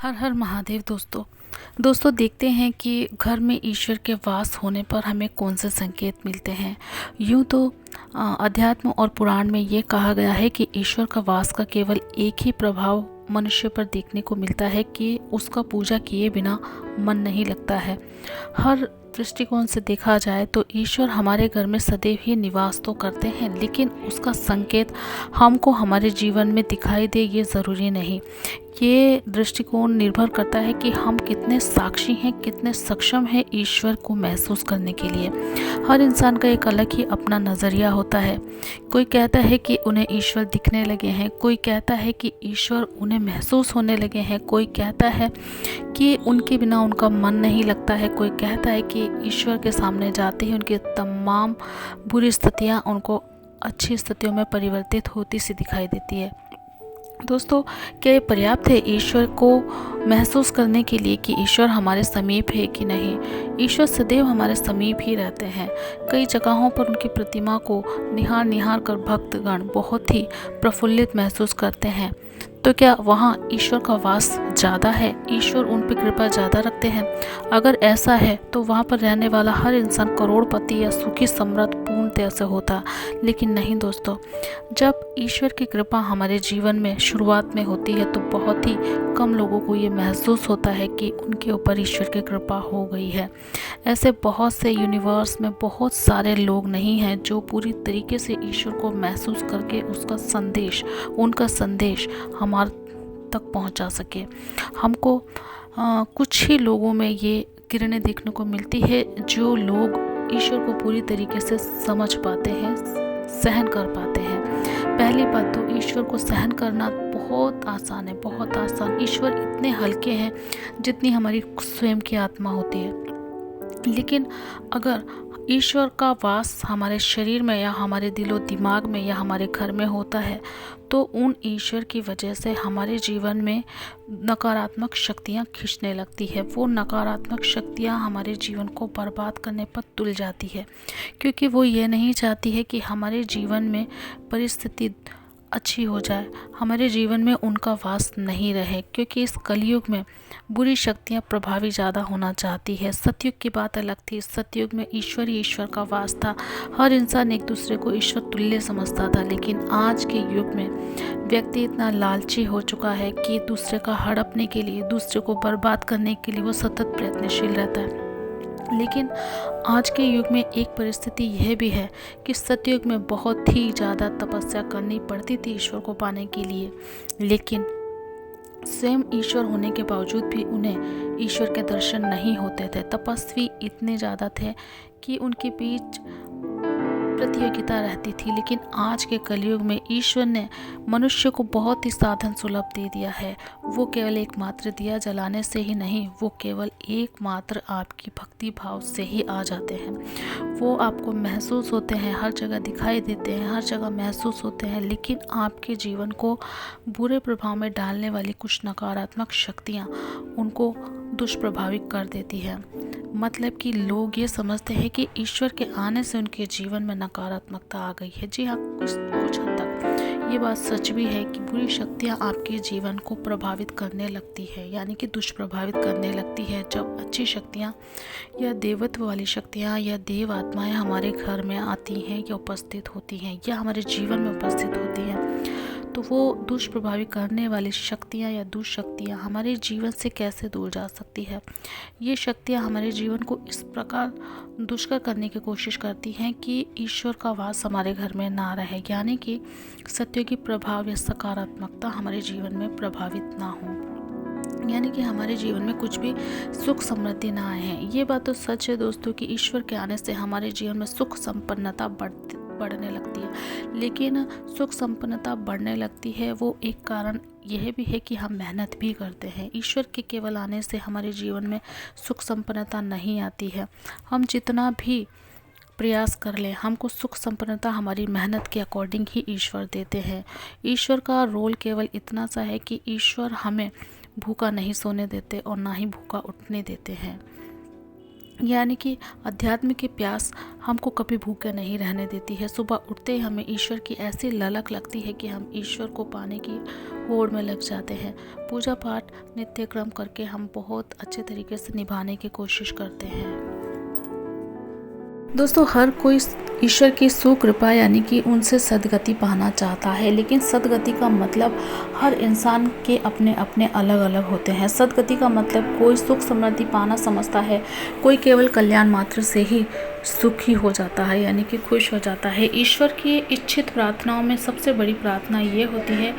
हर हर महादेव। दोस्तों देखते हैं कि घर में ईश्वर के वास होने पर हमें कौन से संकेत मिलते हैं। यूँ तो अध्यात्म और पुराण में ये कहा गया है कि ईश्वर का वास का केवल एक ही प्रभाव मनुष्य पर देखने को मिलता है कि उसका पूजा किए बिना मन नहीं लगता है। हर दृष्टिकोण से देखा जाए तो ईश्वर हमारे घर में सदैव ही निवास तो करते हैं, लेकिन उसका संकेत हमको हमारे जीवन में दिखाई दे ये ज़रूरी नहीं। ये दृष्टिकोण निर्भर करता है कि हम कितने साक्षी हैं, कितने सक्षम हैं ईश्वर को महसूस करने के लिए। हर इंसान का एक अलग ही अपना नज़रिया होता है। कोई कहता है कि उन्हें ईश्वर दिखने लगे हैं, कोई कहता है कि ईश्वर उन्हें महसूस होने लगे हैं, कोई कहता है कि उनके बिना उनका मन नहीं लगता है, कोई कहता है कि ईश्वर के सामने जाते ही उनकी तमाम बुरी स्थितियाँ उनको अच्छी स्थितियों में परिवर्तित होती सी दिखाई देती है। दोस्तों, क्या ये पर्याप्त है ईश्वर को महसूस करने के लिए कि ईश्वर हमारे समीप है कि नहीं? ईश्वर सदैव हमारे समीप ही रहते हैं। कई जगहों पर उनकी प्रतिमा को निहार निहार कर भक्तगण बहुत ही प्रफुल्लित महसूस करते हैं। तो क्या वहाँ ईश्वर का वास ज़्यादा है? ईश्वर उन पर कृपा ज़्यादा रखते हैं? अगर ऐसा है तो वहाँ पर रहने वाला हर इंसान करोड़पति या सुखी समृद्ध पूर्णतया से होता। लेकिन नहीं दोस्तों, जब ईश्वर की कृपा हमारे जीवन में शुरुआत में होती है तो बहुत ही कम लोगों को ये महसूस होता है कि उनके ऊपर ईश्वर की कृपा हो गई है। ऐसे बहुत से यूनिवर्स में बहुत सारे लोग नहीं हैं जो पूरी तरीके से ईश्वर को महसूस करके उसका संदेश, उनका संदेश हमारे तक पहुंचा सके। हमको कुछ ही लोगों में ये किरणें देखने को मिलती है जो लोग ईश्वर को पूरी तरीके से समझ पाते हैं, सहन कर पाते हैं। पहली बात तो ईश्वर को सहन करना बहुत आसान है, बहुत आसान। ईश्वर इतने हल्के हैं जितनी हमारी स्वयं की आत्मा होती है। लेकिन अगर ईश्वर का वास हमारे शरीर में या हमारे दिलो दिमाग में या हमारे घर में होता है तो उन ईश्वर की वजह से हमारे जीवन में नकारात्मक शक्तियाँ खींचने लगती है। वो नकारात्मक शक्तियाँ हमारे जीवन को बर्बाद करने पर तुल जाती है, क्योंकि वो ये नहीं चाहती है कि हमारे जीवन में परिस्थिति अच्छी हो जाए, हमारे जीवन में उनका वास नहीं रहे। क्योंकि इस कलयुग में बुरी शक्तियाँ प्रभावी ज़्यादा होना चाहती है। सतयुग की बात अलग थी। सतयुग में ईश्वर ही ईश्वर का वास था। हर इंसान एक दूसरे को ईश्वर तुल्य समझता था। लेकिन आज के युग में व्यक्ति इतना लालची हो चुका है कि दूसरे का हड़पने के लिए, दूसरे को बर्बाद करने के लिए वो सतत प्रयत्नशील रहता है। लेकिन आज के युग में एक परिस्थिति यह भी है कि सतयुग में बहुत ही ज़्यादा तपस्या करनी पड़ती थी ईश्वर को पाने के लिए, लेकिन स्वयं ईश्वर होने के बावजूद भी उन्हें ईश्वर के दर्शन नहीं होते थे। तपस्वी इतने ज़्यादा थे कि उनके बीच प्रतियोगिता रहती थी। लेकिन आज के कलयुग में ईश्वर ने मनुष्य को बहुत ही साधन सुलभ दे दिया है। वो केवल एकमात्र दिया जलाने से ही नहीं, वो केवल एकमात्र आपकी भक्ति भाव से ही आ जाते हैं। वो आपको महसूस होते हैं, हर जगह दिखाई देते हैं, हर जगह महसूस होते हैं। लेकिन आपके जीवन को बुरे प्रभाव में डालने वाली कुछ नकारात्मक शक्तियाँ उनको दुष्प्रभावित कर देती है। मतलब कि लोग ये समझते हैं कि ईश्वर के आने से उनके जीवन में नकारात्मकता आ गई है। जी हाँ, कुछ हद तक ये बात सच भी है कि बुरी शक्तियाँ आपके जीवन को प्रभावित करने लगती है, यानी कि दुष्प्रभावित करने लगती है। जब अच्छी शक्तियाँ या देवत्व वाली शक्तियाँ या देव आत्माएँ हमारे घर में आती हैं या उपस्थित होती हैं या हमारे जीवन में उपस्थित होती हैं, तो वो दुष्प्रभावित करने वाली शक्तियाँ या दुष्शक्तियाँ हमारे जीवन से कैसे दूर जा सकती है। ये शक्तियाँ हमारे जीवन को इस प्रकार दुष्कर करने की कोशिश करती हैं कि ईश्वर का वास हमारे घर में ना रहे, यानी कि सत्य की प्रभाव या सकारात्मकता हमारे जीवन में प्रभावित ना हो, यानी कि हमारे जीवन में कुछ भी सुख समृद्धि ना आए हैं। ये बात तो सच है दोस्तों कि ईश्वर के आने से हमारे जीवन में सुख संपन्नता बढ़ने लगती है। लेकिन सुख संपन्नता बढ़ने लगती है वो एक कारण यह भी है कि हम मेहनत भी करते हैं। ईश्वर के केवल आने से हमारे जीवन में सुख संपन्नता नहीं आती है। हम जितना भी प्रयास कर लें, हमको सुख संपन्नता हमारी मेहनत के अकॉर्डिंग ही ईश्वर देते हैं। ईश्वर का रोल केवल इतना सा है कि ईश्वर हमें भूखा नहीं सोने देते और ना ही भूखा उठने देते हैं। यानी कि अध्यात्म की प्यास हमको कभी भूखे नहीं रहने देती है। सुबह उठते ही हमें ईश्वर की ऐसी ललक लगती है कि हम ईश्वर को पाने की होड़ में लग जाते हैं। पूजा पाठ नित्य क्रम करके हम बहुत अच्छे तरीके से निभाने की कोशिश करते हैं। दोस्तों, हर कोई ईश्वर की सुकृपा यानी कि उनसे सद्गति पाना चाहता है, लेकिन सद्गति का मतलब हर इंसान के अपने अपने अलग अलग होते हैं। सद्गति का मतलब कोई सुख समृद्धि पाना समझता है, कोई केवल कल्याण मात्र से ही सुखी हो जाता है यानी कि खुश हो जाता है। ईश्वर की इच्छित प्रार्थनाओं में सबसे बड़ी प्रार्थना ये होती है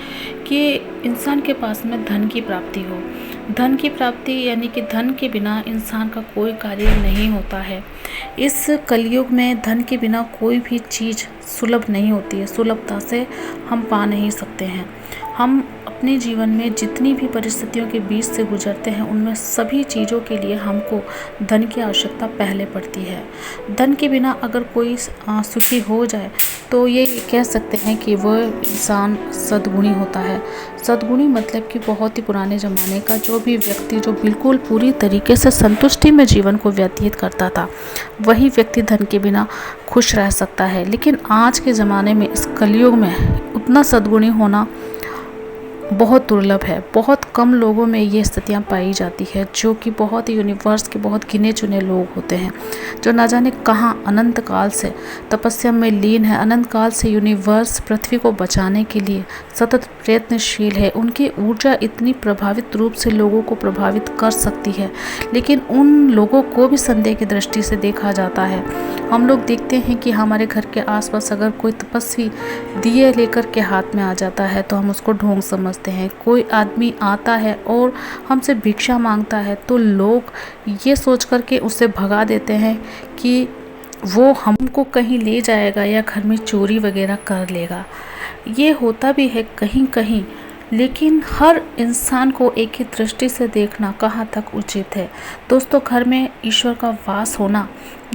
कि इंसान के पास में धन की प्राप्ति हो। धन की प्राप्ति यानी कि धन के बिना इंसान का कोई कार्य नहीं होता है। इस कलयुग में धन के बिना कोई भी चीज़ सुलभ नहीं होती है, सुलभता से हम पा नहीं सकते हैं। हम अपने जीवन में जितनी भी परिस्थितियों के बीच से गुजरते हैं, उनमें सभी चीज़ों के लिए हमको धन की आवश्यकता पहले पड़ती है। धन के बिना अगर कोई सुखी हो जाए तो ये कह सकते हैं कि वह इंसान सद्गुणी होता है। सद्गुणी मतलब कि बहुत ही पुराने ज़माने का जो भी व्यक्ति जो बिल्कुल पूरी तरीके से संतुष्टि में जीवन को व्यतीत करता था, वही व्यक्ति धन के बिना खुश रह सकता है। लेकिन आज के ज़माने में, इस कलयुग में, उतना सद्गुणी होना बहुत दुर्लभ है। बहुत कम लोगों में ये स्थितियाँ पाई जाती है, जो कि बहुत यूनिवर्स के बहुत गिने चुने लोग होते हैं, जो न जाने कहाँ अनंत काल से तपस्या में लीन है, अनंत काल से यूनिवर्स पृथ्वी को बचाने के लिए सतत प्रयत्नशील है। उनकी ऊर्जा इतनी प्रभावित रूप से लोगों को प्रभावित कर सकती है, लेकिन उन लोगों को भी संदेह की दृष्टि से देखा जाता है। हम लोग देखते हैं कि हमारे घर के आसपास अगर कोई तपस्वी दिए लेकर के हाथ में आ जाता है तो हम उसको ढोंग समझते हैं। कोई आदमी आता है और हमसे भिक्षा मांगता है तो लोग ये सोच कर के उससे भगा देते हैं कि वो हमको कहीं ले जाएगा या घर में चोरी वगैरह कर लेगा। ये होता भी है कहीं कहीं, लेकिन हर इंसान को एक ही दृष्टि से देखना कहाँ तक उचित है। दोस्तों, घर में ईश्वर का वास होना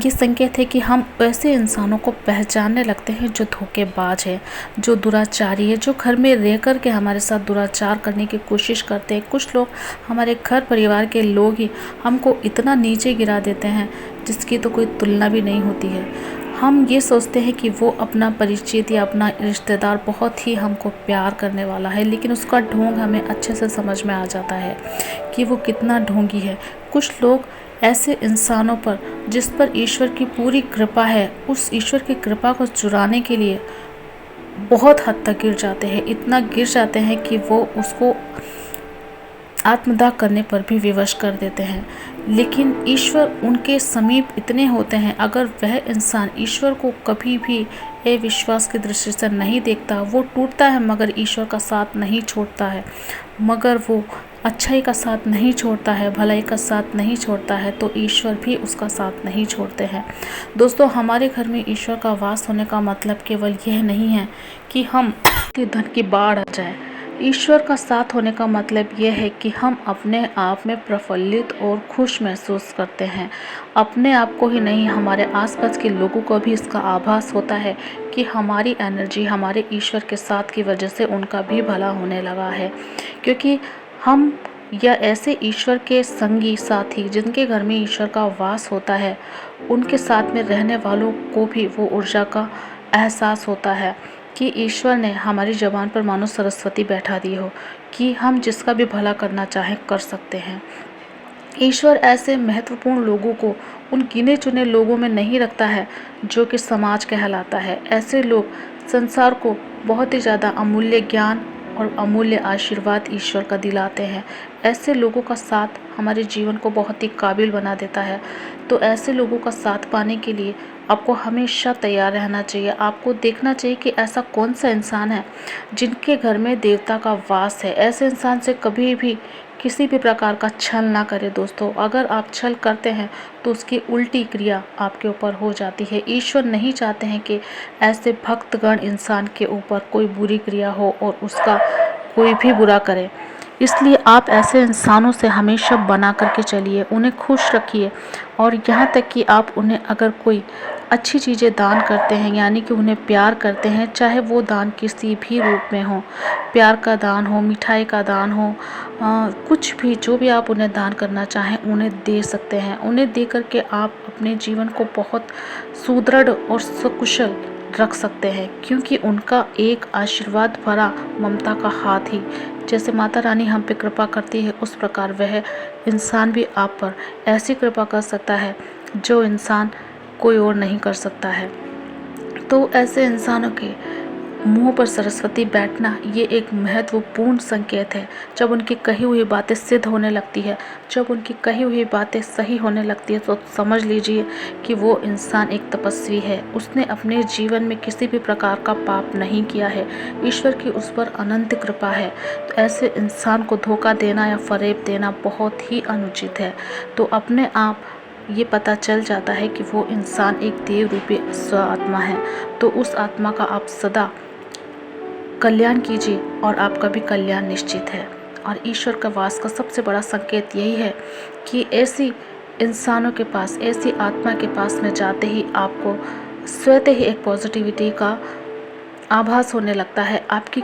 ये संकेत है कि हम ऐसे इंसानों को पहचानने लगते हैं जो धोखेबाज है, जो दुराचारी है, जो घर में रह कर के हमारे साथ दुराचार करने की कोशिश करते हैं। कुछ लोग, हमारे घर परिवार के लोग ही हमको इतना नीचे गिरा देते हैं जिसकी तो कोई तुलना भी नहीं होती है। हम ये सोचते हैं कि वो अपना परिचित या अपना रिश्तेदार बहुत ही हमको प्यार करने वाला है, लेकिन उसका ढोंग हमें अच्छे से समझ में आ जाता है कि वो कितना ढोंगी है। कुछ लोग ऐसे इंसानों पर जिस पर ईश्वर की पूरी कृपा है, उस ईश्वर की कृपा को चुराने के लिए बहुत हद तक गिर जाते हैं। इतना गिर जाते हैं कि वो उसको आत्मदाह करने पर भी विवश कर देते हैं। लेकिन ईश्वर उनके समीप इतने होते हैं, अगर वह इंसान ईश्वर को कभी भी अविश्वास की दृष्टि से नहीं देखता, वो टूटता है मगर ईश्वर का साथ नहीं छोड़ता है, मगर वो अच्छाई का साथ नहीं छोड़ता है, भलाई का साथ नहीं छोड़ता है, तो ईश्वर भी उसका साथ नहीं छोड़ते हैं। दोस्तों, हमारे घर में ईश्वर का वास होने का मतलब केवल यह नहीं है कि हम धन की बाढ़ आ जाए। ईश्वर का साथ होने का मतलब यह है कि हम अपने आप में प्रफुल्लित और खुश महसूस करते हैं। अपने आप को ही नहीं, हमारे आसपास के लोगों को भी इसका आभास होता है कि हमारी एनर्जी हमारे ईश्वर के साथ की वजह से उनका भी भला होने लगा है। क्योंकि हम या ऐसे ईश्वर के संगी साथी जिनके घर में ईश्वर का वास होता है, उनके साथ में रहने वालों को भी वो ऊर्जा का एहसास होता है कि ईश्वर ने हमारी ज़बान पर मानो सरस्वती बैठा दी हो कि हम जिसका भी भला करना चाहें कर सकते हैं। ईश्वर ऐसे महत्वपूर्ण लोगों को उन गिने चुने लोगों में नहीं रखता है जो कि समाज कहलाता है। ऐसे लोग संसार को बहुत ही ज़्यादा अमूल्य ज्ञान और अमूल्य आशीर्वाद ईश्वर का दिलाते हैं। ऐसे लोगों का साथ हमारे जीवन को बहुत ही काबिल बना देता है। तो ऐसे लोगों का साथ पाने के लिए आपको हमेशा तैयार रहना चाहिए। आपको देखना चाहिए कि ऐसा कौन सा इंसान है जिनके घर में देवता का वास है। ऐसे इंसान से कभी भी किसी भी प्रकार का छल ना करें। दोस्तों, अगर आप छल करते हैं तो उसकी उल्टी क्रिया आपके ऊपर हो जाती है। ईश्वर नहीं चाहते हैं कि ऐसे भक्तगण इंसान के ऊपर कोई बुरी क्रिया हो और उसका कोई भी बुरा करे। इसलिए आप ऐसे इंसानों से हमेशा बना करके चलिए, उन्हें खुश रखिए, और यहाँ तक कि आप उन्हें अगर कोई अच्छी चीज़ें दान करते हैं, यानी कि उन्हें प्यार करते हैं, चाहे वो दान किसी भी रूप में हो, प्यार का दान हो, मिठाई का दान हो, कुछ भी, जो भी आप उन्हें दान करना चाहें उन्हें दे सकते हैं। उन्हें दे कर के आप अपने जीवन को बहुत सुदृढ़ और सकुशल रख सकते हैं, क्योंकि उनका एक आशीर्वाद भरा ममता का हाथ ही, जैसे माता रानी हम पे कृपा करती है, उस प्रकार वह इंसान भी आप पर ऐसी कृपा कर सकता है जो इंसान कोई और नहीं कर सकता है। तो ऐसे इंसानों के मुंह पर सरस्वती बैठना ये एक महत्वपूर्ण संकेत है। जब उनकी कही हुई बातें सिद्ध होने लगती है, जब उनकी कही हुई बातें सही होने लगती है, तो समझ लीजिए कि वो इंसान एक तपस्वी है। उसने अपने जीवन में किसी भी प्रकार का पाप नहीं किया है, ईश्वर की उस पर अनंत कृपा है। तो ऐसे इंसान को धोखा देना या फरेब देना बहुत ही अनुचित है। तो अपने आप ये पता चल जाता है कि वो इंसान एक देव रूपी स्व आत्मा है। तो उस आत्मा का आप सदा कल्याण कीजिए और आपका भी कल्याण निश्चित है। और ईश्वर का वास का सबसे बड़ा संकेत यही है कि ऐसी इंसानों के पास, ऐसी आत्मा के पास में जाते ही आपको स्वतः ही एक पॉजिटिविटी का आभास होने लगता है, आपकी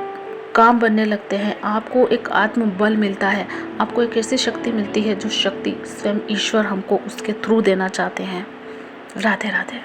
काम बनने लगते हैं, आपको एक आत्मबल मिलता है, आपको एक ऐसी शक्ति मिलती है जो शक्ति स्वयं ईश्वर हमको उसके थ्रू देना चाहते हैं। राधे राधे।